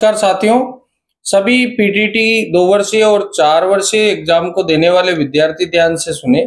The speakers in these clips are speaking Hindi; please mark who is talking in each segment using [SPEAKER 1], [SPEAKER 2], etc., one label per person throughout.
[SPEAKER 1] नमस्कार साथियों, सभी पीटीटी 2 वर्षीय और 4 वर्षीय एग्जाम को देने वाले विद्यार्थी ध्यान से सुने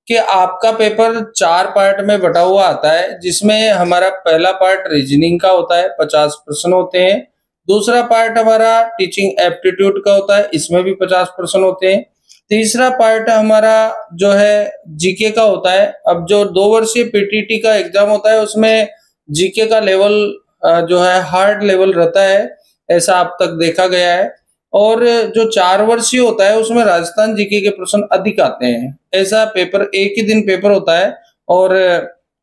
[SPEAKER 1] कि आपका पेपर 4 पार्ट में बटा हुआ आता है, जिसमें हमारा पहला पार्ट रीजनिंग का होता है, 50 प्रश्न होते हैं। दूसरा पार्ट हमारा टीचिंग एप्टीट्यूड का होता है, इसमें भी 50 प्रश्न होते हैं। तीसरा पार्ट हमारा जो है जीके का होता है। अब जो 2 वर्षीय पीटीटी का एग्जाम होता है, उसमें जीके का लेवल जो है हार्ड लेवल रहता है, ऐसा अब तक देखा गया है। और जो 4 वर्षीय होता है उसमें राजस्थान जीके के प्रश्न अधिक आते हैं। ऐसा पेपर एक ही दिन पेपर होता है।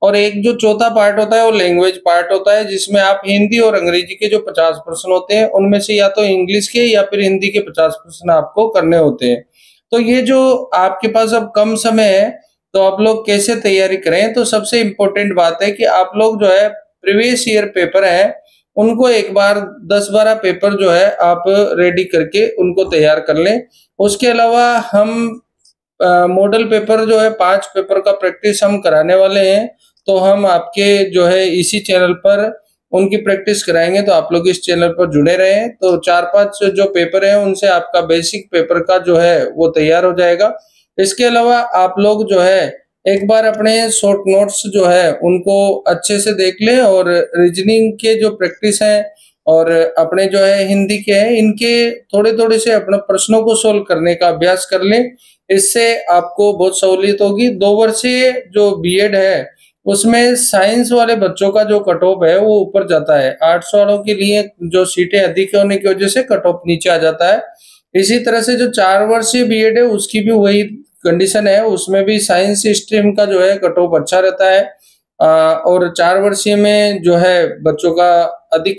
[SPEAKER 1] और एक जो चौथा पार्ट होता है वो लैंग्वेज पार्ट होता है, जिसमें आप हिंदी और अंग्रेजी के जो 50 प्रश्न होते हैं उनमें से या तो इंग्लिश के या फिर हिंदी के 50 प्रश्न आपको करने होते हैं। तो ये जो आपके पास अब कम समय है, तो आप लोग कैसे तैयारी करें? तो सबसे इम्पोर्टेंट बात है कि आप लोग जो है प्रीवियस ईयर पेपर है उनको एक बार 10-12 पेपर जो है आप रेडी करके उनको तैयार कर लें। उसके अलावा हम मॉडल पेपर जो है 5 पेपर का प्रैक्टिस हम कराने वाले हैं, तो हम आपके जो है इसी चैनल पर उनकी प्रैक्टिस कराएंगे, तो आप लोग इस चैनल पर जुड़े रहें। तो 4-5 जो पेपर हैं उनसे आपका बेसिक पेपर का जो है वो तैयार हो जाएगा। इसके अलावा आप लोग जो है एक बार अपने शॉर्ट नोट्स जो है उनको अच्छे से देख लें, और रीजनिंग के जो प्रैक्टिस है और अपने जो है हिंदी के हैं इनके थोड़े-थोड़े से अपने प्रश्नों को सोल्व करने का अभ्यास कर लें। इससे आपको बहुत सहूलियत होगी। 2 वर्षीय जो बीएड है उसमें साइंस वाले बच्चों का जो कट ऑफ है वो ऊपर जाता है। आर्ट्स वालों के लिए जो सीटें अधिक होने की वजह से कट ऑफ नीचे आ जाता है। इसी तरह से जो 4 वर्षीय बीएड है उसकी भी वही कंडीशन है, उसमें भी साइंस स्ट्रीम का जो है कट ऑफ अच्छा रहता है। और 4 वर्षीय में जो है बच्चों का अधिक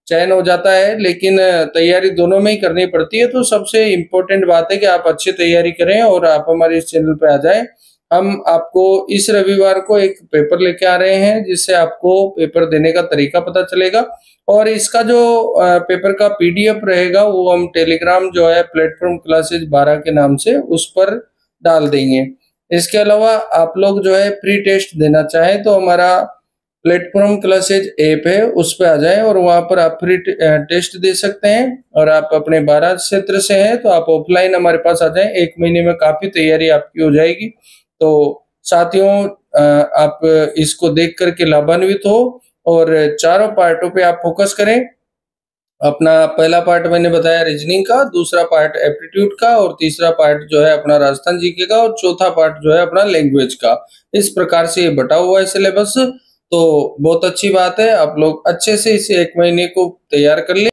[SPEAKER 1] चयन हो जाता है, लेकिन तैयारी दोनों में ही करनी पड़ती है। तो सबसे इम्पोर्टेंट बात है कि आप अच्छी तैयारी करें और आप हमारे इस चैनल पे आ जाएं। हम आपको इस रविवार को एक पेपर लेके आ रहे हैं, जिससे आपको पेपर देने का तरीका पता चलेगा। और इसका जो पेपर का पीडीएफ रहेगा वो हम टेलीग्राम जो है प्लेटफॉर्म क्लासेज 12 के नाम से उस पर डाल देंगे। इसके अलावा आप लोग जो है प्री टेस्ट देना चाहें तो हमारा प्लेटफॉर्म क्लासेज ऐप है, उस पे आ जाएं और वहां पर आप फ्री टेस्ट दे सकते हैं। और आप अपने 12 क्षेत्र से हैं तो आप ऑफलाइन हमारे पास आ जाएं, 1 महीने में काफी तैयारी आपकी हो जाएगी। तो साथियों, आप इसको देख करके लाभान्वित हो और चारों पार्टों पे आप फोकस करें। अपना पहला पार्ट मैंने बताया रीजनिंग का, दूसरा पार्ट एप्टीट्यूड का, और तीसरा पार्ट जो है अपना राजस्थान जीके का, और चौथा पार्ट जो है अपना लैंग्वेज का। इस प्रकार से ये बटा हुआ है सिलेबस। तो बहुत अच्छी बात है, आप लोग अच्छे से इसे 1 महीने को तैयार कर लें।